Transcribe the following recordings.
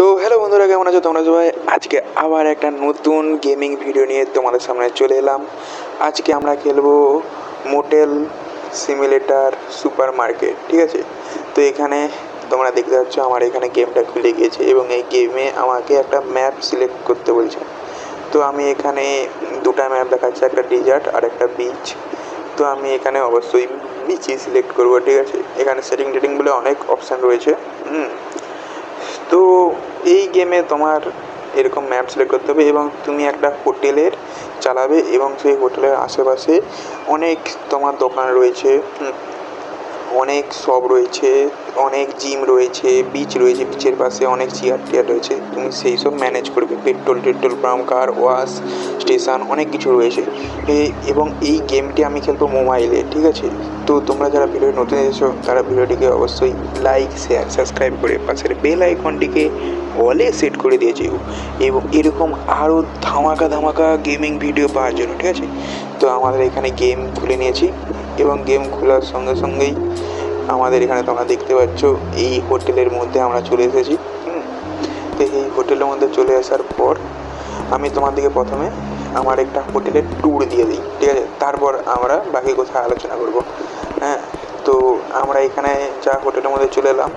তো হ্যালো বন্ধুরা, কেমন আছো তোমরা সবাই? আজকে আবার একটা নতুন গেমিং ভিডিও নিয়ে তোমাদের সামনে চলে এলাম। আজকে আমরা খেলবো মোটেল সিমুলেটর সুপার মার্কেট, ঠিক আছে? তো এখানে তোমরা দেখতে পাচ্ছ আমার এখানে গেমটা খুলে গিয়েছে এবং এই গেমে আমাকে একটা ম্যাপ সিলেক্ট করতে বলছে। তো আমি এখানে দুটা ম্যাপ দেখাচ্ছে, একটা ডেজার্ট আর একটা বিচ। তো আমি এখানে অবশ্যই বিচই সিলেক্ট করবো, ঠিক আছে? এখানে সেটিং টেটিং বলে অনেক অপশান রয়েছে। তো এই গেমে তোমার এরকম ম্যাপ সিলেক্ট করতে হবে এবং তুমি একটা হোটেলের চালাবে এবং সেই হোটেলের আশেপাশে অনেক তোমার দোকান রয়েছে, অনেক শপ রয়েছে, অনেক জিম রয়েছে, বিচ রয়েছে, বিচের পাশে অনেক চেয়ার টেয়ার রয়েছে। তুমি সেই সব ম্যানেজ করবে, petrol pump, car wash station, অনেক কিছু রয়েছে। এবং এই গেমটি আমি খেলবো মোবাইলে, ঠিক আছে? তো তোমরা যারা ভিডিও নতুন এসেছো তারা ভিডিওটিকে অবশ্যই লাইক, শেয়ার, সাবস্ক্রাইব করে পাশের বেল আইকনটিকে অলে সেট করে দিয়েছে এবং এরকম আরও ধামাকা গেমিং ভিডিও পাওয়ার জন্য, ঠিক আছে? তো আমাদের এখানে গেম খুলে নিয়েছি এবং গেম খোলার সঙ্গে সঙ্গেই আমাদের এখানে তোমরা দেখতে পাচ্ছ এই হোটেলের মধ্যে আমরা চলে এসেছি। তো এই হোটেলের মধ্যে চলে আসার পর আমি তোমাদেরকে প্রথমে আমার একটা হোটেলের ট্যুর দিয়ে দিই, ঠিক আছে? তারপর আমরা বাকি কথা আলোচনা করব। তো আমরা এখানে যা হোটেলের মধ্যে চলে এলাম।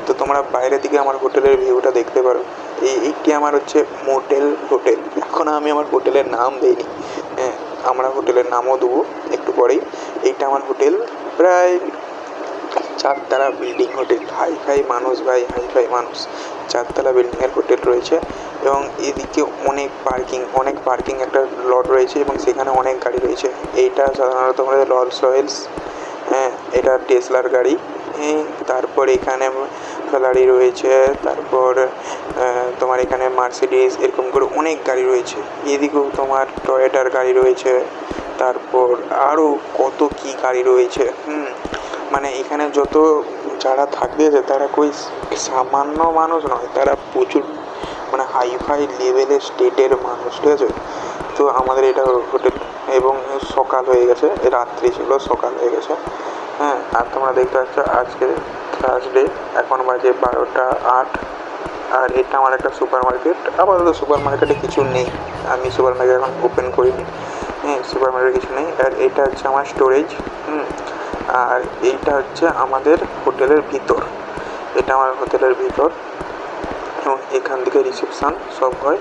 তো তোমরা বাইরে থেকে আমার হোটেলের ভিউটা দেখতে পারো। এইটি আমার হচ্ছে মোটেল হোটেল। এখন আমি আমার হোটেলের নাম দিইনি, আমরা হোটেলের নামও দেবো একটু পরেই। এইটা আমার হোটেল, প্রায় 4 তলা বিল্ডিং হোটেল। হাইফাই মানুষ ভাই, হাইফাই মানুষ। 4 তলা বিল্ডিংয়ের হোটেল রয়েছে এবং এদিকে অনেক পার্কিং একটা লট রয়েছে এবং সেখানে অনেক গাড়ি রয়েছে। এইটা সাধারণত আমাদের রলস রয়েলস, এটা টেসলার গাড়ি। তারপর এখানে ফেরারি রয়েছে, তারপর তোমার এখানে মার্সিডিজ, এরকম করে অনেক গাড়ি রয়েছে। এদিকেও তোমার টয়োটার গাড়ি রয়েছে, তারপর আরও কত কী গাড়ি রয়েছে। মানে এখানে যত যারা থাকবে তারা সামান্য মানুষ নয়, তারা প্রচুর মানে হাইফাই লেভেলের স্টেটের মানুষ, ঠিক আছে? তো আমাদের এটা হোটেল এবং সকাল হয়ে গেছে, রাত্রি ছিল, সকাল হয়ে গেছে। আর তোমরা দেখতে পাচ্ছ আজকে থার্সডে, এখন বাজে 12টা 8। আর এটা আমার একটা সুপার মার্কেট। আপাতত সুপার মার্কেটে কিছু নেই, আমি সুপার মার্কেট এখন ওপেন করিনি। সুপার মার্কেটে কিছু নেই। আর এটা হচ্ছে আমার স্টোরেজ। আর এইটা হচ্ছে আমাদের হোটেলের ভিতর, এটা আমার হোটেলের ভিতর এবং এখান থেকে রিসেপশান সব হয়।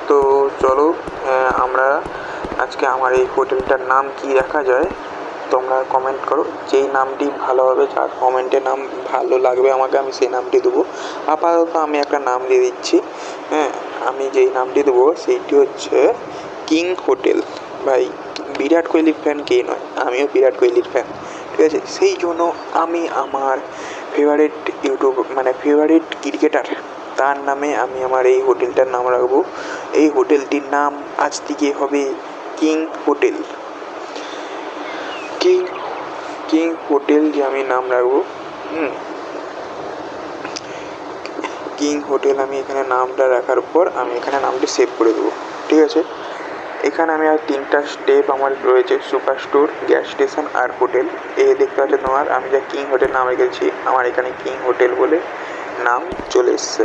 তো চলো আমরা আজকে আমার এই হোটেলটার নাম কি রাখা যায় তোমরা কমেন্ট করো। যেই নামটি ভালো হবে, যার কমেন্টের নাম ভালো লাগবে আমাকে, আমি সেই নামটি দেবো। আপাতত আমি একটা নাম দিয়ে দিচ্ছি। আমি যেই নামটি দেবো সেইটি হচ্ছে কিং হোটেল। ভাই, বিরাট কোহলির ফ্যান কে নয়? আমিও বিরাট কোহলির ফ্যান, ঠিক আছে? সেই জন্য আমি আমার ফেভারিট ফেভারিট ক্রিকেটার, তার নামে আমি আমার এই হোটেলটার নাম রাখবো। এই হোটেলটির নাম আজ থেকে হবে কিং হোটেল। কিং হোটেল যে আমি নাম রাখবো, কিং হোটেল। আমি এখানে নামটা রাখার পর আমি এখানে নামটি সেভ করে দেবো, ঠিক আছে? এখানে আমি আর 3টা স্টেপ আমার রয়েছে, সুপার স্টোর, গ্যাস স্টেশন আর হোটেল। দেখতে পাচ্ছ তোমার, আমি যা কিং হোটেল নাম রেখেছি, আমার এখানে কিং হোটেল বলে নাম চলে এসছে।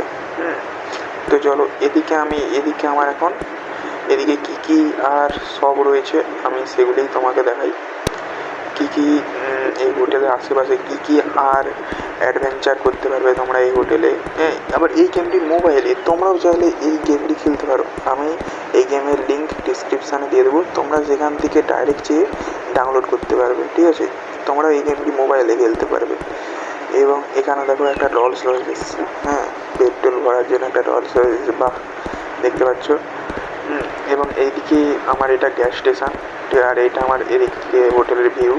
তো চলো এদিকে আমার এখন এদিকে কী আর সব রয়েছে আমি সেগুলোই তোমাকে দেখাই। কী এই হোটেলের আশেপাশে কী আর অ্যাডভেঞ্চার করতে পারবে তোমরা এই হোটেলে। আবার এই গেমটি মোবাইলে, তোমরাও চাইলে এই গেমটি খেলতে পারো। আমি এই গেমের লিঙ্ক ডিসক্রিপশানে দিয়ে দেবো, তোমরা সেখান থেকে ডাইরেক্ট যেয়ে ডাউনলোড করতে পারবে, ঠিক আছে? তোমরা এই গেমটি মোবাইলে খেলতে পারবে। এবং এখানে দেখো একটা রলস রয়েস এসছে, পেট্রোল ভরার জন্য একটা রলস রয়েস, বাহ, দেখতে পাচ্ছ। এবং এইদিকে আমার এটা গ্যাস স্টেশন, আর এটা আমার এদিক থেকে হোটেলের ভিউ।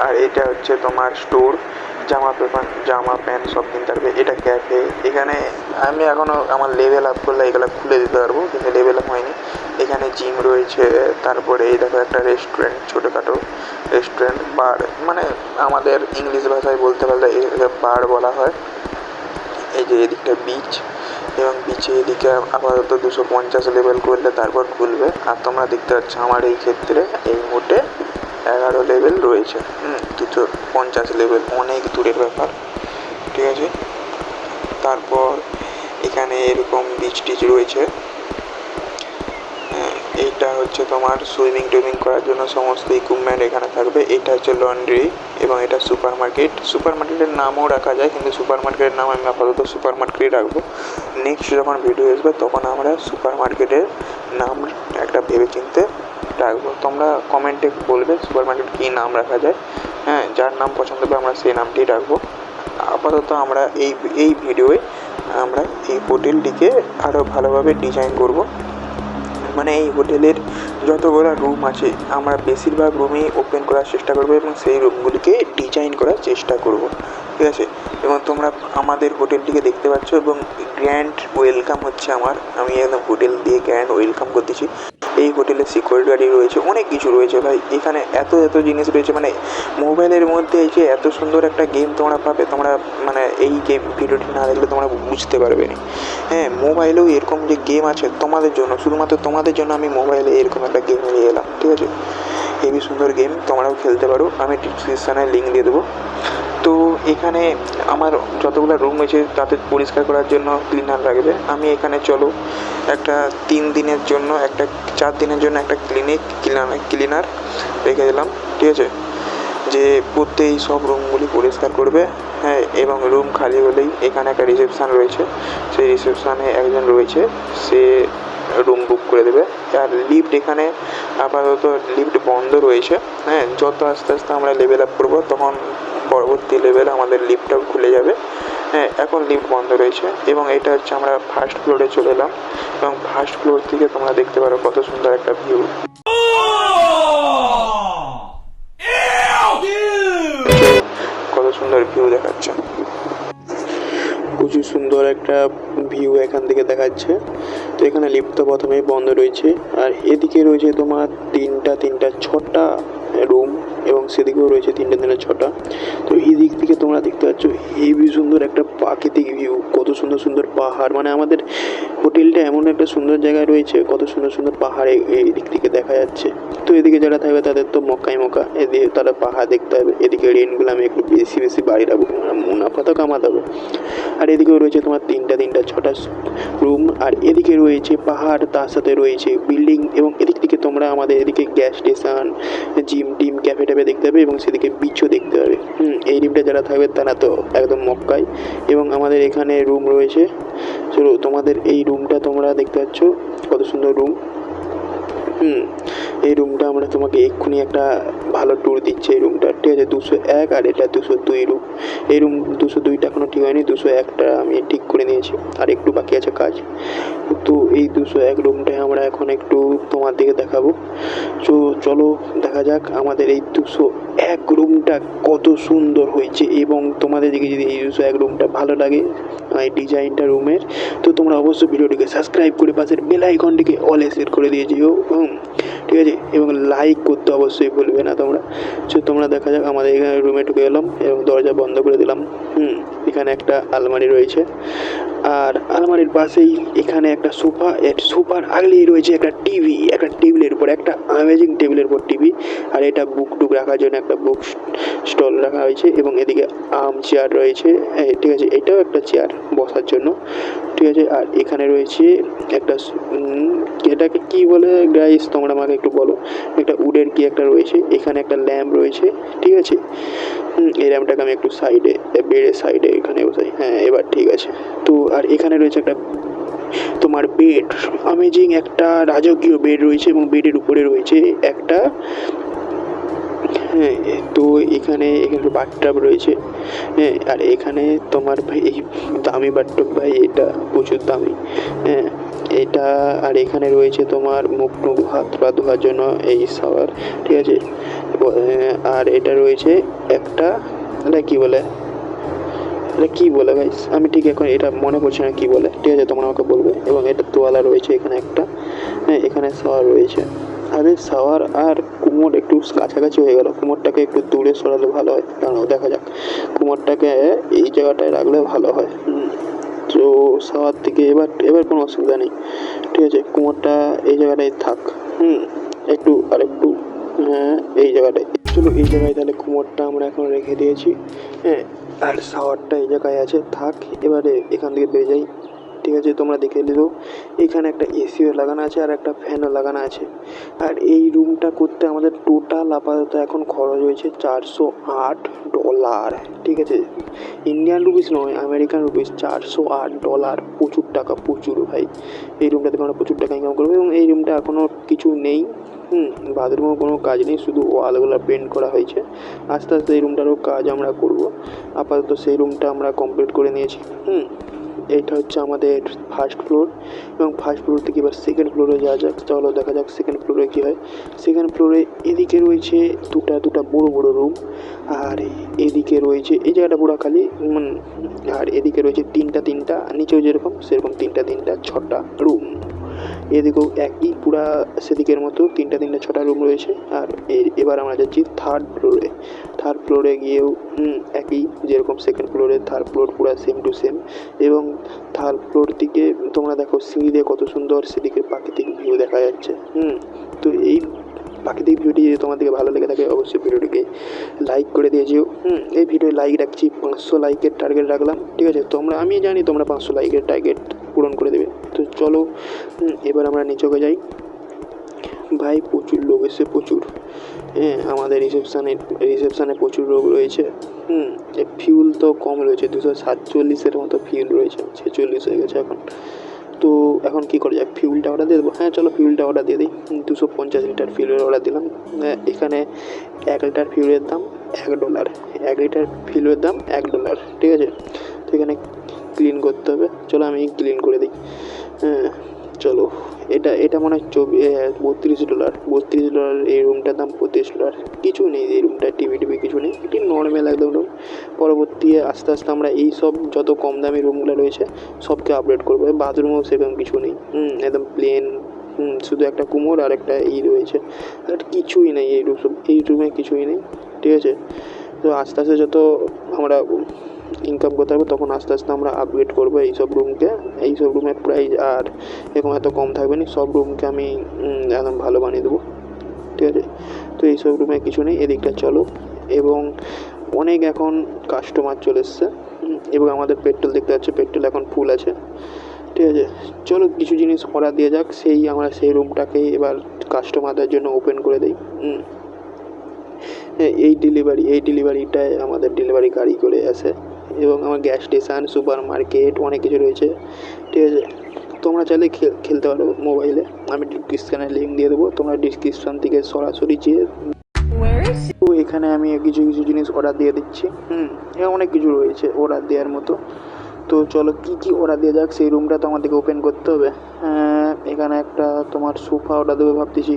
আর এটা হচ্ছে তোমার স্টোর, জামা প্যান্ট সব কিনতে পারবে। এটা ক্যাফে, এখানে আমি এখনও আমার লেভেল আপ করলে এগুলো খুলে দিতে পারবো, কিন্তু লেভেল আপ হয়নি। এখানে জিম রয়েছে, তারপরে এই দেখো একটা রেস্টুরেন্ট, ছোটোখাটো রেস্টুরেন্ট, বার, মানে আমাদের ইংলিশ ভাষায় বলতে পারলে এটাকে বার বলা হয়। এই যে এদিকটা বিচ, এবং বিচে এদিকে আপাতত 250 লেভেল করলে তারপর খুলবে। আর তোমরা দেখতে পাচ্ছ আমার এই ক্ষেত্রে এই মুহূর্তে 11 লেভেল রয়েছে। 250 লেভেল অনেক দূরের ব্যাপার, ঠিক আছে? তারপর এখানে এরকম বিচ টিচ রয়েছে। এইটা হচ্ছে তোমার সুইমিং টুইমিং করার জন্য সমস্ত ইকুইপমেন্ট এখানে থাকবে। এটা হচ্ছে লন্ড্রি এবং এটা সুপার মার্কেট। সুপার মার্কেটের নামও রাখা যায়, কিন্তু সুপার মার্কেটের নাম আমি আপাতত সুপার মার্কেটই রাখবো। নেক্সট যখন ভিডিও আসবে তখন আমরা সুপার মার্কেটের নাম একটা ভেবে চিনতে রাখবো। তোমরা কমেন্টে বলবে সুপার মার্কেট কী নাম রাখা যায়। হ্যাঁ, যার নাম পছন্দ হবে আমরা সেই নামটি রাখবো। আপাতত আমরা এই ভিডিওয়ে আমরা এই হোটেলটিকে আরও ভালোভাবে ডিজাইন করব। মানে এই হোটেলের যতগুলো রুম আছে আমরা বেশিরভাগ রুমই ওপেন করার চেষ্টা করব এবং সেই রুমগুলিকে ডিজাইন করার চেষ্টা করব, ঠিক আছে। এবং তোমরা আমাদের হোটেলটিকে দেখতে পাচ্ছ এবং গ্র্যান্ড ওয়েলকাম হচ্ছে আমি একদম হোটেল দিয়ে গ্র্যান্ড ওয়েলকাম করতেছি। এই হোটেলে সিকিউরিটি গার্ড রয়েছে, অনেক কিছু রয়েছে ভাই। এখানে এত জিনিস রয়েছে, মানে মোবাইলের মধ্যে এই যে এত সুন্দর একটা গেম তোমরা পাবে, তোমরা মানে এই গেম ভিডিওটি না দেখলে তোমরা বুঝতে পারবে না। হ্যাঁ, মোবাইলেও এরকম যে গেম আছে তোমাদের জন্য, শুধুমাত্র তোমাদের জন্য আমি মোবাইলে এরকম একটা গেম নিয়ে এলাম, ঠিক আছে। হেবি সুন্দর গেম, তোমরাও খেলতে পারো। আমি ডিসক্রিপশানে লিঙ্ক দিয়ে দেবো। তো এখানে আমার যতগুলো রুম রয়েছে তাতে পরিষ্কার করার জন্য ক্লিনার লাগবে। আমি এখানে চলো একটা 3 দিনের জন্য 4 দিনের জন্য একটা ক্লিনার রেখে দিলাম, ঠিক আছে, যে প্রত্যেক সব রুমগুলি পরিষ্কার করবে। হ্যাঁ, এবং রুম খালি হলেই এখানে একটা রিসেপশান রয়েছে, সেই রিসেপশানে একজন রয়েছে, সে রুম বুক করে দেবে। আর লিফট এখানে আপাতত লিফট বন্ধ রয়েছে। হ্যাঁ, যত আস্তে আস্তে আমরা লেভেল আপ করবো তখন পরবর্তী লেভেলে আমাদের লিফটটাও খুলে যাবে। হ্যাঁ, এখন লিফট বন্ধ রয়েছে। এবং এটা হচ্ছে আমরা ফার্স্ট ফ্লোরে চলে এলাম এবং ফার্স্ট ফ্লোর থেকে তোমরা দেখতে পারো কত সুন্দর একটা ভিউ, কত সুন্দর ভিউ দেখাচ্ছে। প্রচুর সুন্দর একটা ভিউ এখান থেকে দেখাচ্ছে। তো এখানে লিফট তো প্রথমেই বন্ধ রয়েছে। আর এদিকে রয়েছে তোমার তিনটা 6টা রুম এবং সেদিকেও রয়েছে 3টা 6টা। তো এই দিক থেকে তোমরা দেখতে পাচ্ছ হেবি সুন্দর একটা প্রাকৃতিক ভিউ, কত সুন্দর সুন্দর পাহাড়। মানে আমাদের হোটেলটা এমন একটা সুন্দর জায়গায় রয়েছে, কত সুন্দর সুন্দর পাহাড় এই দিক থেকে দেখা যাচ্ছে। তো এদিকে যারা থাকবে তাদের তো মক্কাই মক্কা, এদিকে তারা পাহাড় দেখতে হবে। এদিকে রেন্টগুলো আমি একটু বেশি বাড়ি রাখবো, মুনাফা তো কামাতে হবে। আর এদিকেও রয়েছে তোমার 6টা রুম। আর এদিকে রয়েছে পাহাড়, তার সাথে রয়েছে বিল্ডিং। এবং এদিক থেকে তোমরা আমাদের এদিকে gas station, gym team, cafe TAFE দেখতে হবে এবং সেদিকে বিচও দেখতে হবে। এই রুমটা যারা থাকবে তারা তো একদম মক্কায়। এবং আমাদের এখানে রুম রয়েছে, চলো তোমাদের এই রুমটা তোমরা দেখতে পাচ্ছ কত সুন্দর রুম। এই রুমটা আমরা তোমাকে এক্ষুনি একটা ভালো ট্যুর দিচ্ছি এই রুমটা, ঠিক আছে। 201 আর এটা 202 রুম। এই রুম 202টা এখনও ঠিক হয়নি, 201টা আমি ঠিক করে নিয়েছি, আর একটু বাকি আছে কাজ। তো এই 201 রুমটায় আমরা এখন একটু তোমার দিকে দেখাবো। তো চলো দেখা যাক আমাদের এই 201 রুমটা কত সুন্দর হয়েছে। এবং তোমাদের দিকে যদি এই 201 রুমটা ভালো লাগে, এই ডিজাইনটা রুমের, তো তোমরা অবশ্যই ভিডিওটিকে সাবস্ক্রাইব করে পাশের বেল আইকনটিকে অলে সেট করে দিয়ে যেও, ঠিক আছে। এবং লাইক করতে অবশ্যই ভুলবে না তোমরা। তো তোমরা দেখা যাক আমাদের এখানে রুমে ঢুকে গেলাম এবং দরজা বন্ধ করে দিলাম। এখানে একটা আলমারি রয়েছে, আর আলমারির পাশেই এখানে একটা সোফা, সোফার আগলেই রয়েছে একটা টিভি, একটা টেবিলের উপর, একটা অ্যামেজিং টেবিলের উপর টিভি। আর এটা বুক টুক রাখার জন্য একটা বুক স্টল রাখা হয়েছে। এবং এদিকে আর্ম চেয়ার রয়েছে, ঠিক আছে, এটাও একটা চেয়ার বসার জন্য, ঠিক আছে। আর এখানে রয়েছে একটা, এটাকে কি বলে গাইস তোমরা আমাকে একটু বলো, একটা উডের কি একটা রয়েছে। এখানে একটা ল্যাম্প রয়েছে, ঠিক আছে। এই ল্যাম্পটাকে আমি একটু সাইডে, বেডের সাইডে এখানে বসাই। হ্যাঁ, এবার ঠিক আছে। তো আর এখানে রয়েছে একটা তোমার বেড, অ্যামেজিং একটা রাজকীয় বেড রয়েছে এবং বেডের উপরে রয়েছে একটা, হ্যাঁ। তো এখানে বাথটাব রয়েছে, হ্যাঁ। আর এখানে তোমার ভাই এই দামি বাথটাব ভাই, এটা প্রচুর দামি, হ্যাঁ এটা। আর এখানে রয়েছে তোমার মুখ হাত পা ধোয়ার জন্য এই শাওয়ার, ঠিক আছে। আর এটা রয়েছে একটা, এটা কী বলে গাইস, আমি ঠিক এখন এটা মনে পড়ছে না কী বলে, ঠিক আছে, তোমরা আমাকে বলবে। এবং এটা তোয়ালা রয়েছে এখানে একটা, হ্যাঁ। এখানে শাওয়ার রয়েছে। আরে শাওয়ার আর কুমোর একটু কাছাকাছি হয়ে গেল, কুমোরটাকে একটু দূরে সরালে ভালো হয়। দাঁড়াও দেখা যাক, কুমোরটাকে এই জায়গাটায় রাখলে ভালো হয়। তো শাওয়ার থেকে এবার কোনো অসুবিধা নেই, ঠিক আছে। কুমোরটা এই জায়গাটায় থাক, একটু আরেকটু, হ্যাঁ এই জায়গাটায়। চলো এই জায়গায় তাহলে কুমোরটা আমরা এখন রেখে দিয়েছি, হ্যাঁ। আর শাওয়ারটা এই জায়গায় আছে, থাক এবারে এখান থেকে বেরিয়ে যাই। ঠিক আছে, তোমরা দেখে নিও এখানে একটা এসিও লাগানো আছে আর একটা ফ্যানও লাগানো আছে। আর এই রুমটা করতে আমাদের টোটাল আপাতত এখন খরচ হয়েছে $408। ঠিক আছে, ইন্ডিয়ান রুপিস নয়, আমেরিকান রুপিস। $408, প্রচুর টাকা, প্রচুর ভাই। এই রুমটা থেকে আমরা প্রচুর টাকা ইনকাম করবো। এবং এই রুমটা এখনও কিছু নেই, বাথরুমেও কোনো কাজ নেই, শুধু ওয়ালগুলো পেন্ট করা হয়েছে। আস্তে আস্তে এই রুমটারও কাজ আমরা করব। আপাতত সেই রুমটা আমরা কমপ্লিট করে নিয়েছি। এইটা হচ্ছে আমাদের ফার্স্ট ফ্লোর, এবং ফার্স্ট ফ্লোর থেকে এবার সেকেন্ড ফ্লোরে যাওয়া যাক। চলো দেখা যাক সেকেন্ড ফ্লোরে কী হয়। সেকেন্ড ফ্লোরে এদিকে রয়েছে দুটা বড় বড় রুম, আর এদিকে রয়েছে এই জায়গাটা পুরো খালি, আর এদিকে রয়েছে তিনটা, নিচেও যেরকম সেরকম তিনটা 6টা রুম। এদিকেও একই পুরা সেদিকের মতো তিনটা 6টা রুম রয়েছে। আর এবার আমরা যাচ্ছি থার্ড ফ্লোরে গিয়েও একই, যেরকম সেকেন্ড ফ্লোরে থার্ড ফ্লোর পুরো সেম টু সেম। এবং থার্ড ফ্লোর থেকে তোমরা দেখো সিঁড়ি দিয়ে কত সুন্দর সেদিকে প্রাকৃতিক ভিউ দেখা যাচ্ছে। তো এই প্রাকৃতিক ভিউটি যদি তোমাদেরকে ভালো লেগে থাকে অবশ্যই ভিডিওটিকে লাইক করে দিয়ে যেও। এই ভিডিওয় লাইক রাখছি 500 লাইকের টার্গেট রাখলাম। ঠিক আছে, আমি জানি তোমরা 500 লাইকের টার্গেট পূরণ করে দেবে। তো চলো এবার আমরা নিচকে যাই। ভাই প্রচুর লোক এসে, প্রচুর। আমাদের রিসেপশানে প্রচুর লোক রয়েছে। ফিউল তো কম রয়েছে, 247 মতো ফিউল রয়েছে, 46 হয়ে গেছে এখন। তো এখন কী করে যাক, ফিউলটা অর্ডার দিয়ে দেবো। হ্যাঁ চলো ফিউলটা অর্ডার দিয়ে দিই। 250 লিটার ফিউলের অর্ডার দিলাম। এখানে 1 লিটার ফিউলের দাম $1, 1 লিটার ফিউলের দাম $1। ঠিক আছে, তো এখানে ক্লিন করতে হবে। চলো আমি ক্লিন করে দিই। চলো এটা মনে হয় $32। এই রুমটার দাম $32। কিছু নেই এই রুমটা, টিভি কিছু নেই, এটি নর্মাল একদম রুম। পরবর্তী আস্তে আস্তে আমরা এই সব যত কম দামি রুমগুলো রয়েছে সবকে আপডেট করবো। বাথরুমেও সেরকম কিছু নেই, একদম প্লেন। শুধু একটা কুমোর আর একটা রয়েছে, আর কিছুই নেই এই রুমে কিছুই নেই। ঠিক আছে, তো আস্তে আস্তে যত আমরা ইনকাম করতে পারবো তখন আস্তে আস্তে আমরা আপগ্রেড করবো এইসব রুমকে। এইসব রুমের প্রাইস আর এরকম এত কম থাকবে না, সব রুমকে আমি একদম ভালো বানিয়ে দেবো। ঠিক আছে, তো এইসব রুমে কিছু নেই। এদিকটা চলো, এবং অনেক এখন কাস্টমার চলে এসছে, এবং আমাদের পেট্রোল দেখতে পাচ্ছি, পেট্রোল এখন ফুল আছে। ঠিক আছে, চলো কিছু জিনিস অর্ডার দিয়ে যাক। আমরা সেই রুমটাকে এবার কাস্টমারদের জন্য ওপেন করে দিই। এই ডেলিভারিটায় আমাদের ডেলিভারি গাড়ি করে আসে, এবং আমার গ্যাস স্টেশন, সুপার মার্কেট অনেক কিছু রয়েছে। ঠিক আছে, তোমরা চাইলে খেলতে পারো মোবাইলে, আমি ডিসক্রিপশানে লিঙ্ক দিয়ে দেবো, তোমরা ডিসক্রিপশান থেকে সরাসরি যেয়ে। তো এখানে আমি কিছু জিনিস অর্ডার দিয়ে দিচ্ছি। অনেক কিছু রয়েছে অর্ডার দেওয়ার মতো। তো চলো কী অর্ডার দিয়ে যাক। সেই রুমটা তো আমাদেরকে ওপেন করতে হবে। এখানে একটা তোমার সোফা অর্ডার দেবো ভাবতেছি।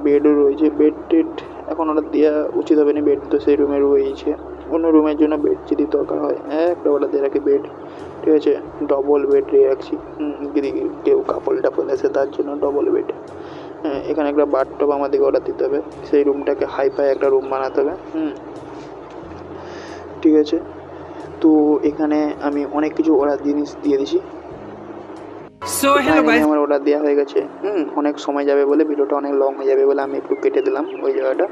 বেডও রয়েছে, টেড এখন অর্ডার দেওয়া উচিত হবে না, বেড তো সেই রুমে রয়েছে। অন্য রুমের জন্য বেড যদি দরকার হয় একটা অর্ডার দিয়ে রাখি বেড। ঠিক আছে, ডবল বেড দিয়ে রাখছি, যদি কেউ কাপড় টাপল আসে তার জন্য ডবল বেড। এখানে একটা বাথটব আমাদেরকে অর্ডার দিতে হবে, সেই রুমটাকে হাইফাই একটা রুম বানাতে হবে। ঠিক আছে, তো এখানে আমি অনেক কিছু জিনিস দিয়ে দিছি। আমার অর্ডার দেওয়া হয়ে গেছে। অনেক সময় যাবে বলে, ভিডিওটা অনেক লং হয়ে যাবে বলে আমি একটু কেটে দিলাম ওই জায়গাটা।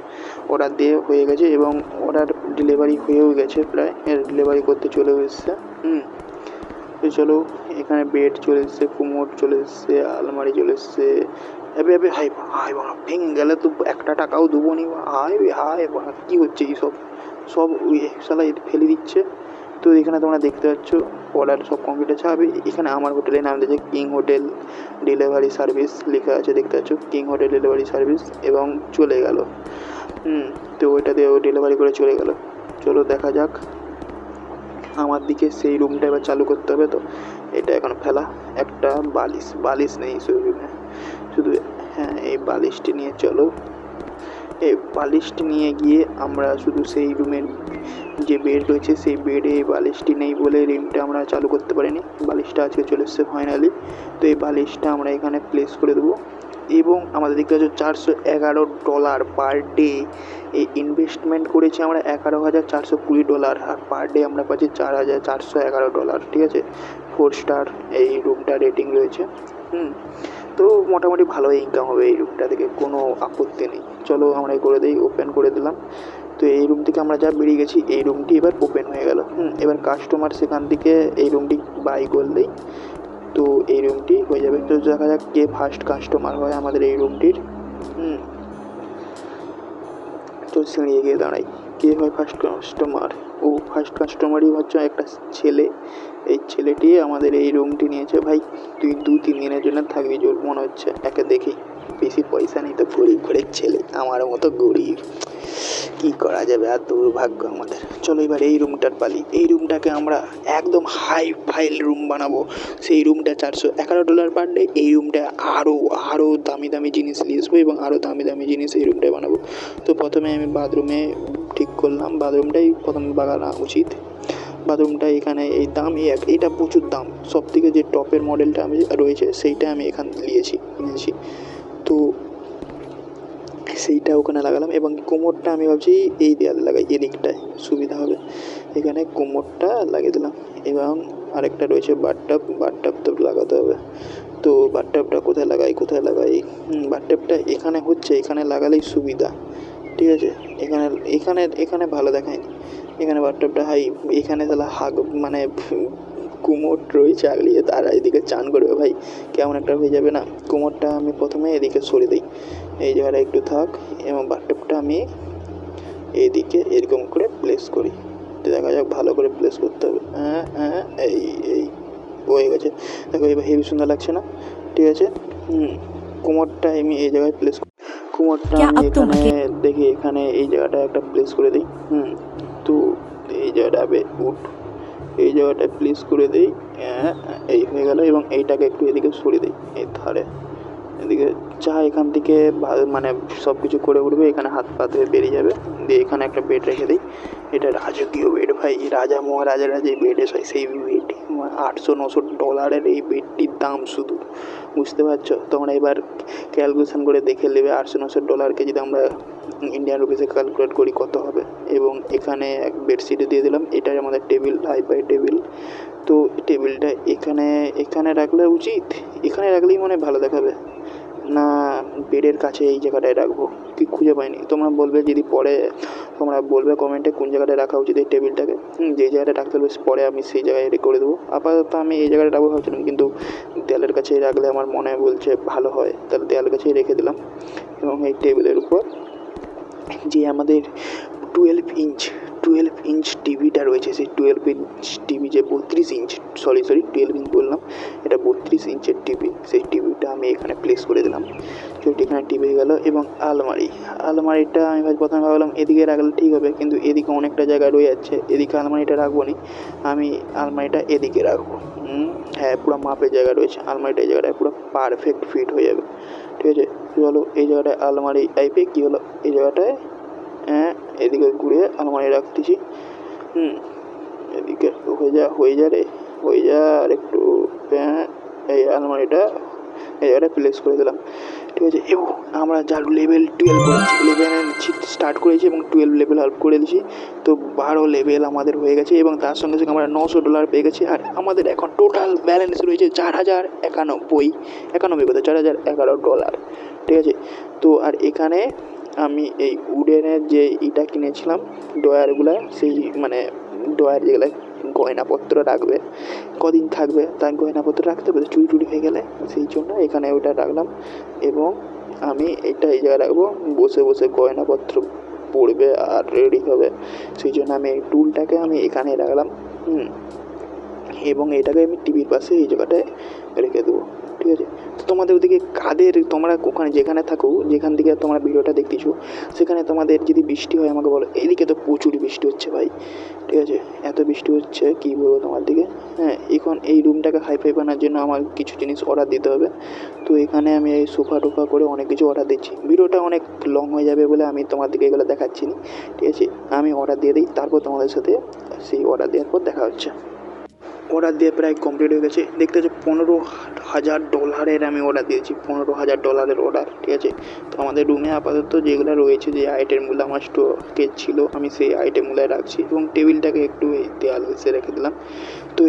অর্ডার দিয়ে হয়ে গেছে, এবং অর্ডার ডেলিভারি হয়েও গেছে, প্রায় ডেলিভারি করতে চলে এসেছে। তো চলো এখানে বেড চলে এসছে, কুমোড চলে এসছে, আলমারি চলে এসছে। হাই ভেঙে গেলে তো একটা টাকাও দেবো নি। হাই কী হচ্ছে এইসব, সব সালা ফেলে দিচ্ছে। তো এখানে তোমরা দেখতে পাচ্ছ অর্ডার সব কমপ্লিট আছে। এখানে আমার হোটেলের নাম দিয়েছে কিং হোটেল ডেলিভারি সার্ভিস লেখা আছে, দেখতে পাচ্ছ কিং হোটেল ডেলিভারি সার্ভিস, এবং চলে গেল। তো ওইটা দিয়ে ডেলিভারি করে চলে গেল। চলো দেখা যাক আমার দিকে। সেই রুমটা এবার চালু করতে হবে। তো এটা এখন ফেলা একটা বালিশ নেই শুধু। এই বালিশটি নিয়ে চলো, এই বালিশটি নিয়ে গিয়ে আমরা শুধু সেই রুমের যে বেড রয়েছে সেই বেডে এই বালিশটি নেই বলে রিমটা আমরা চালু করতে পারিনি। বালিশটা আজকে চলে এসছে ফাইনালি। তো এই বালিশটা আমরা এখানে প্লেস করে দেবো, এবং আমাদের দিকে আছে $411 পার ডে। এই ইনভেস্টমেন্ট করেছি আমরা $11,420, আর পার ডে আমরা পাচ্ছি $4,411। ঠিক আছে, 4 স্টার এই রুমটা রেটিং রয়েছে। তো মোটামুটি ভালো ইনকাম হবে এই রুমটা থেকে, কোনো আপত্তি নেই। চলো আমরা করে দিই, ওপেন করে দিলাম। তো এই রুম থেকে আমরা যা বেরিয়ে গেছি, এই রুমটি এবার ওপেন হয়ে গেল। এবার কাস্টমার সেখান থেকে এই রুমটি বাই করলেই তো এই রুমটি হয়ে যাবে। তো দেখা যাক কে ফার্স্ট কাস্টমার হয় আমাদের এই রুমটির। তো সিঁড়ি গিয়ে দাঁড়াই, কে হয় ফার্স্ট কাস্টমার? ও ফার্স্ট কাস্টমারই হচ্ছে একটা ছেলে। এই ছেলেটি আমাদের এই রুমটি নিয়েছে। ভাই তুই 2-3 দিনের জন্য থাকবি জোর মনে হচ্ছে, একে দেখি বেশি পয়সা নেই তো গরিব ঘরের ছেলে, আমার মতো গরিব, কি করা যাবে, আর দুর্ভাগ্য আমাদের। চলো এবার এই রুমটার পালি। এই রুমটাকে আমরা একদম হাই ফাইল রুম বানাবো। সেই রুমটা $411 পার ডে। এই রুমটা আরও দামি দামি জিনিস নিয়ে আসবো এবং আরও দামি দামি জিনিস এই রুমটায় বানাবো। তো প্রথমে আমি বাথরুমে ঠিক করলাম, বাথরুমটাই প্রথমে বাগানো উচিত। বাথরুমটা এখানে এই দাম এইটা প্রচুর দাম, সব থেকে যে টপের মডেলটা আমি রয়েছে সেইটা আমি এখান কিনেছি। তো সেইটা ওখানে লাগালাম এবং কোমরটা আমি ভাবছি এই দেয়ালে লাগাই, এদিকটায় সুবিধা হবে। এখানে কোমরটা লাগিয়ে দিলাম এবং আরেকটা রয়েছে বাথটাব তো লাগাতে হবে। তো বাথটাবটা কোথায় লাগাই? বাথটাবটা এখানে লাগালেই সুবিধা, ঠিক আছে। এখানে ভালো দেখায়নি, এখানে বাথটাবটা এখানে তাহলে মানে কোমর রয়েছে আগলিয়ে, তারা এদিকে চান করবে, ভাই কেমন একটা হয়ে যাবে না? কোমরটা আমি প্রথমে এদিকে সরিয়ে দিই, এই জায়গাটা একটু থাক এবং বাথটাবটা আমি এইদিকে এরকম করে প্লেস করি। দেখা যাক, ভালো করে প্লেস করতে হবে। এই হয়ে গেছে, দেখো এবার হেভি সুন্দর লাগছে না? ঠিক আছে। কোমরটা আমি এই জায়গায় প্লেস কোমরটা আমি এখানে দেখি, এখানে এই জায়গাটা একটা প্লেস করে দিই। তো এই জায়গাটা এই জায়গাটা প্লেস করে দিই। এই হয়ে গেল এবং এইটাকে একটু এদিকে সরিয়ে দিই, এই ধারে এদিকে যা এখান থেকে মানে সব কিছু করে উঠবে, এখানে হাত পা ধুয়ে বেরিয়ে যাবে। দিয়ে এখানে একটা বেড রেখে দিই, এটা রাজকীয় বেড ভাই, রাজা মহারাজারা যে বেডে হয় সেই বেড, $800-900 এই বেডটির দাম শুধু, বুঝতে পারছো তোমরা? এবার ক্যালকুলেশন করে দেখে নেবে $800-900 যদি আমরা ইন্ডিয়ান রুপিসে ক্যালকুলেট করি কত হবে। এবং এখানে এক বেডশিটে দিয়ে দিলাম, এটাই আমাদের টেবিল, হাইফাই টেবিল। তো টেবিলটা এখানে রাখলে উচিত, এখানে রাখলেই মনে ভালো দেখাবে না বেডের কাছে এই জায়গাটায় রাখবো, কি খুঁজে পাইনি। তোমরা বলবে যদি পরে, তোমরা বলবে কমেন্টে কোন জায়গাটায় রাখা উচিত এই টেবিলটাকে। যে জায়গাটা রাখতে হবে পরে আমি সেই জায়গায় করে দেবো। আপাতত আমি এই জায়গাটা রাখবো ভাবছিলাম, কিন্তু দেয়ালের কাছেই রাখলে আমার মনে বলছে ভালো হয়, তাহলে দেয়ালের কাছেই রেখে দিলাম। এবং এই টেবিলের উপর যে আমাদের 12 ইঞ্চ টিভিটা রয়েছে, সেই 12 ইঞ্চ টিভি, যে 32 ইঞ্চ, সরি 12 ইঞ্চ বললাম, এটা 32 ইঞ্চের টিভি, সেই টিভিটা আমি এখানে প্লেস করে দিলাম। চলটি এখানে টিভি হয়ে গেল। এবং আলমারিটা আমি প্রথমে ভাবলাম এদিকে রাখলে ঠিক হবে, কিন্তু এদিকে অনেকটা জায়গা রয়ে যাচ্ছে, এদিকে আলমারিটা রাখবো না, আমি আলমারিটা এদিকে রাখবো। হ্যাঁ, পুরো মাপের জায়গা রয়েছে, আলমারিটা এই জায়গাটায় পুরো পারফেক্ট ফিট হয়ে যাবে, ঠিক আছে। চলো এই জায়গাটায় আলমারি টাইপে কী হলো, এই জায়গাটায় এদিকে ঘুরে আলমারি রাখতেছি। এদিকে হয়ে যা আর একটু, এই আলমারিটা এই জায়গাটা প্লেস করে দিলাম, ঠিক আছে। এবং আমরা যা লেভেল 12 করেছি, 11 স্টার্ট করেছি এবং 12 লেভেল হেল্প করে দিয়েছি। তো 12 লেভেল আমাদের হয়ে গেছে এবং তার সঙ্গে সঙ্গে আমরা $900 পেয়ে গেছি। আর আমাদের এখন টোটাল ব্যালেন্স রয়েছে $4,091, ঠিক আছে। তো আর এখানে আমি এই উডেনের যে ইটা কিনেছিলাম, ডয়ারগুলা, সেই মানে ডয়ার যেগুলো গয়নাপত্র রাখবে, কদিন থাকবে তাই গয়নাপত্র রাখতে হবে, চুরি হয়ে গেলে, সেই জন্য এখানে ওটা রাখলাম। এবং আমি এই জায়গায় রাখবো, বসে বসে গয়নাপত্র পড়বে আর রেডি হবে, সেই জন্য আমি এই টুলটাকে আমি এখানে রাখলাম। এবং এটাকে আমি টিভির পাশে এই জায়গাটায় রেখে দেবো, ঠিক আছে। তো তোমাদের ওদিকে তোমরা ওখানে যেখানে থাকো, যেখান থেকে তোমরা ভিডিওটা দেখতেছো, সেখানে তোমাদের যদি বৃষ্টি হয় আমাকে বলো। এদিকে তো প্রচুর বৃষ্টি হচ্ছে ভাই, ঠিক আছে, এত বৃষ্টি হচ্ছে কী বলবো তোমার দিকে। এখন এই রুমটাকে হাইফাই বানানোর জন্য আমার কিছু জিনিস অর্ডার দিতে হবে। তো এখানে আমি এই সোফা টোফা করে অনেক কিছু অর্ডার দিচ্ছি, ভিডিওটা অনেক লং হয়ে যাবে বলে আমি তোমার দিকে এগুলো দেখাচ্ছি না, ঠিক আছে। আমি অর্ডার দিয়ে দিই, তারপর তোমাদের সাথে সেই অর্ডার দেওয়ার পর দেখা হচ্ছে। অর্ডার দিয়ে প্রায় কমপ্লিট হয়ে গেছে, দেখতে হচ্ছে $15,000 আমি অর্ডার দিয়েছি, $15,000 অর্ডার, ঠিক আছে। তো আমাদের রুমে আপাতত যেগুলো রয়েছে, যে আইটেমগুলো আমার স্টকে ছিল, আমি সেই আইটেমগুলো রাখছি এবং টেবিলটাকে একটু এই দেয়াল ঘেঁষে রেখে দিলাম। তো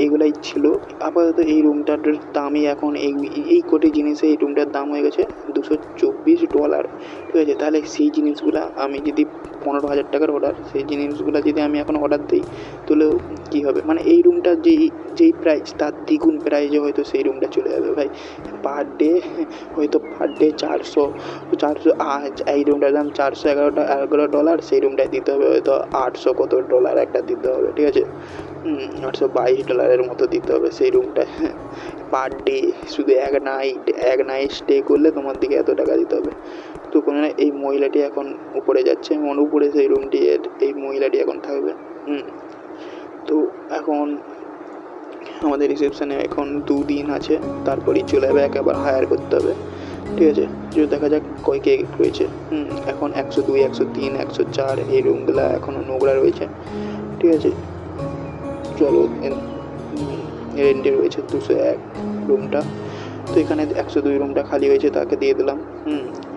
এইগুলাই ছিল আপাতত। এই রুমটার দামই এখন এই কোটি জিনিসে এই রুমটার দাম হয়ে গেছে $224, ঠিক আছে। তাহলে সেই জিনিসগুলো আমি যদি 15,000 টাকার অর্ডার, সেই জিনিসগুলো যদি আমি এখন অর্ডার দিই তাহলে কী হবে, মানে এই রুমটার যেই প্রাইস তার দ্বিগুণ প্রাইজে হয়তো সেই রুমটা চলে যাবে ভাই। পার ডে হয়তো পার ডে 400 এই রুমটার দাম $411, সেই রুমটায় দিতে হবে হয়তো 800 কত ডলার একটা দিতে হবে, ঠিক আছে, $822 মতো দিতে হবে সেই রুমটায় পার ডে। শুধু এক নাইট স্টে করলে তোমার দিকে এত টাকা দিতে হবে। তো কোনো না, এই মহিলাটি এখন উপরে যাচ্ছে, মন উপরে সেই রুমটি, এই মহিলাটি এখন থাকবে। তো এখন আমাদের রিসেপশানে এখন 2 দিন আছে, তারপরেই চলে যাবে, একেবারে হায়ার করতে হবে, ঠিক আছে। যদি দেখা যাক কয় কে রয়েছে। এখন 102, 103, 104 এই রুমগুলো এখনও নোংরা রয়েছে, ঠিক আছে। চলো, রেন্টে রয়েছে 201 রুমটা। তো এখানে 102 রুমটা খালি হয়েছে, তাকে দিয়ে দিলাম।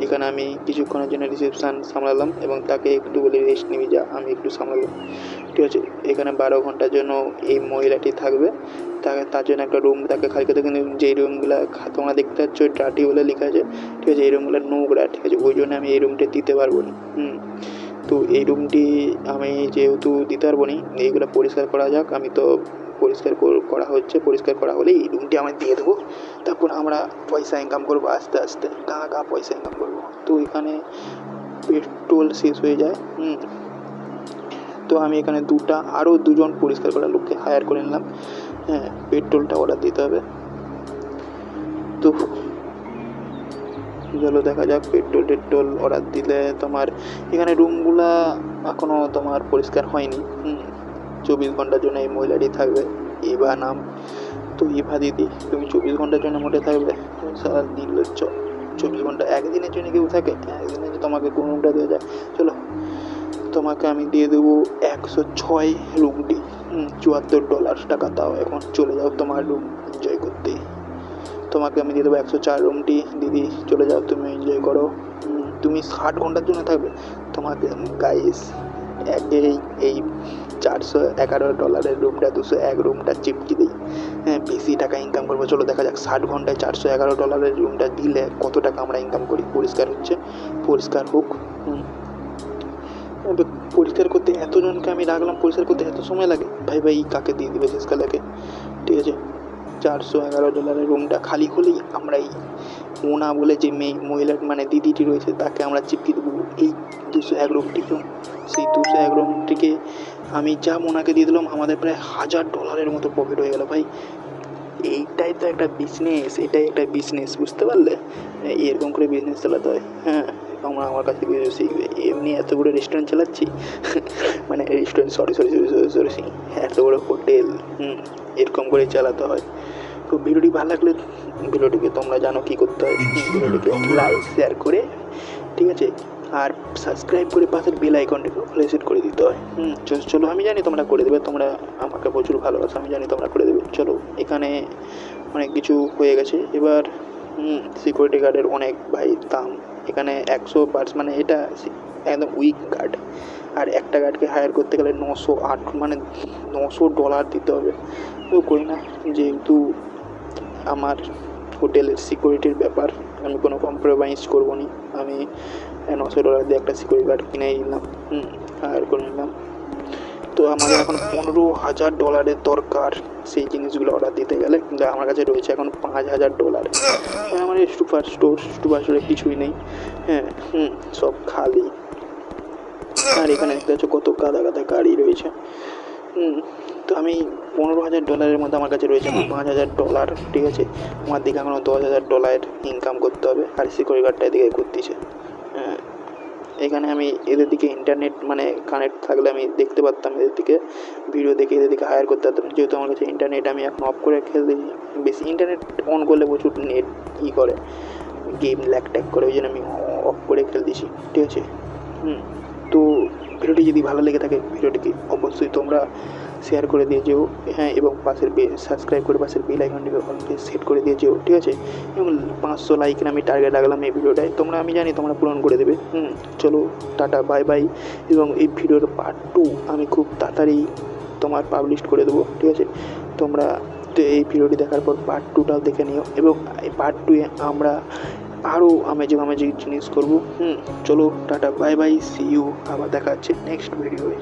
এখানে আমি কিছুক্ষণের জন্য রিসেপশান সামলালাম এবং তাকে একটু বলে রেস্ট নিবি যা, আমি একটু সামলালাম, ঠিক আছে। এখানে 12 ঘন্টার জন্য এই মহিলাটি থাকবে, তার জন্য একটা রুম তাকে খালি করতে। কিন্তু যেই রুমগুলো তোমরা দেখতে পাচ্ছ ডার্টি বলে লেখা আছে, ঠিক আছে, এই রুমগুলো নোংরা, ঠিক আছে, ওই জন্য আমি এই রুমটা দিতে পারবো না। তো এই রুমটি আমি যেহেতু দিতে পারবো না, এইগুলো পরিষ্কার করা যাক। আমি তো পরিষ্কার করা হচ্ছে, পরিষ্কার করা হলে এই রুমটি আমি দিয়ে দেবো, তারপর আমরা পয়সা ইনকাম করবো আস্তে আস্তে, গা পয়সা ইনকাম করবো। তো এখানে পেট্রোল শেষ হয়ে যায়, তো আমি এখানে আরও 2জন পরিষ্কার করার লোককে হায়ার করে নিলাম। পেট্রোলটা অর্ডার দিতে হবে। তো চলো দেখা যাক, পেট্রোল অর্ডার দিলে তোমার এখানে রুমগুলা এখনও তোমার পরিষ্কার হয়নি। 24 ঘন্টার জন্য এই মহিলাটি থাকবে, ইভা নাম। তো ইভা দিদি, তুমি 24 ঘন্টার জন্য মোটে থাকবে? সারা নির্লজ্জ, 24 ঘন্টা একদিনের জন্য কেউ থাকে? একদিনে যে তোমাকে কোন রুমটা দেওয়া যায়? চলো, তোমাকে আমি দিয়ে দেবো 106 রুমটি, $74 টাকা দাও, এখন চলে যাও তোমার রুম এনজয় করতে। তোমাকে আমি দিয়ে দেবো 104 রুমটি, দিদি চলে যাও, তুমি এনজয় করো। তুমি 60 ঘন্টার জন্য থাকবে। তোমাকে গাইস এই $411 রুমটা 201 রুমটা চিপকি দিই, বেশি টাকা ইনকাম করবো। চলো দেখা যাক 60 ঘন্টায় $411 রুমটা দিলে কত টাকা আমরা ইনকাম করি। পরিষ্কার হচ্ছে, পরিষ্কার হোক। পরিষ্কার করতে এতজনকে আমি রাখলাম, পরিষ্কার করতে এত সময় লাগে ভাই কাকে দিয়ে দিবে শেষকালাকে, ঠিক আছে। $411 রুমটা খালি হলেই আমরা এই মোনা বলে যে মহিলার মানে দিদিটি রয়েছে তাকে আমরা চিপকে দেবো এই 201 রুমটিকে। সেই 201 রুমটিকে আমি যা মোনাকে দিয়ে দিলাম, আমাদের প্রায় $1000 মতো প্রফিট হয়ে গেল ভাই। এইটাই তো একটা বিজনেস, এটাই একটা বিজনেস, বুঝতে পারলে? এরকম করে বিজনেস চালাতে হয়। তোমরা আমার কাছে কিছু শিখবে। এমনি এত বড় রেস্টুরেন্ট চালাচ্ছি, মানে রেস্টুরেন্ট সরি এত বড় হোটেল, এরকম করে চালাতে হয়। তো ভিডিওটি ভালো লাগলে ভিডিওটিকে তোমরা জানো কী করতে হয়, ভিডিওটিকে লাইক শেয়ার করে, ঠিক আছে, আর সাবস্ক্রাইব করে পাশের বেল আইকনটিকে অলে সেট করে দিতে হয়। চলো, আমি জানি তোমরা করে দেবে, তোমরা আমাকে প্রচুর ভালোবাসো, আমি জানি তোমরা করে দেবে। চলো, এখানে অনেক কিছু হয়ে গেছে। এবার সিকিউরিটি গার্ডের অনেক ভাই দাম, এখানে 100 মানে এটা একদম উইক গার্ড, আর একটা গার্ডকে হায়ার করতে গেলে 908 মানে $900 দিতে হবে। তো করি না, যেহেতু আমার হোটেলের সিকিউরিটির ব্যাপার, আমি কোনো কম্প্রোমাইজ করবো না। আমি $900 দিয়ে একটা সিকিউরিটি গার্ড কিনে নিলাম, হায়ার করে নিলাম। তো আমাদের এখন $15,000 দরকার সেই জিনিসগুলো অর্ডার দিতে গেলে, কিন্তু আমার কাছে রয়েছে এখন $5,000। আমার সুপার স্টোরে কিছুই নেই, সব খালি। আর এখানে দেখতে পাচ্ছ কত গাদা গাড়ি রয়েছে। তো আমি $15,000 মধ্যে আমার কাছে রয়েছে $5,000, ঠিক আছে। আমার দিকে এখনও $10,000 ইনকাম করতে হবে, আর সিকিউরিটি গার্ডটা এদিকে করতেছে। এখানে আমি এদের দিকে ইন্টারনেট মানে কানেক্ট থাকলে আমি দেখতে পারতাম, এদের দিকে ভিডিও দেখে এদের দিকে হায়ার করতে পারতাম। যেহেতু আমার কাছে ইন্টারনেট, আমি এখন অফ করে খেলতে, বেশি ইন্টারনেট অন করলে প্রচুর নেট করে, গেম ল্যাগ ট্যাগ করে, ওই জন্য আমি অফ করে খেলতেছি, ঠিক আছে। তো ভিডিওটি যদি ভালো লেগে থাকে ভিডিওটিকে অবশ্যই তোমরা শেয়ার করে দিয়ে যেও, এবং পাশের সাবস্ক্রাইব করে পাশের বেল আইকনটিকে অলকে সেট করে দিয়ে যেও, ঠিক আছে। এবং 500 লাইকের আমি টার্গেট রাখলাম এই ভিডিওটায়, আমি জানি তোমরা পূরণ করে দেবে। চলো, টাটা, বাই বাই। এবং এই ভিডিওর পার্ট 2 আমি খুব তাড়াতাড়ি তোমার পাবলিশ করে দেবো, ঠিক আছে। তোমরা তো এই ভিডিওটি দেখার পর পার্ট 2টাও দেখে নিও, এবং এই পার্ট 2-এ আমরা আরও অ্যামেজিং অ্যামেজিং জিনিস করবো। চলো টাটা বাই বাই, সি ইউ, আবার দেখা হচ্ছে নেক্সট ভিডিওয়ে।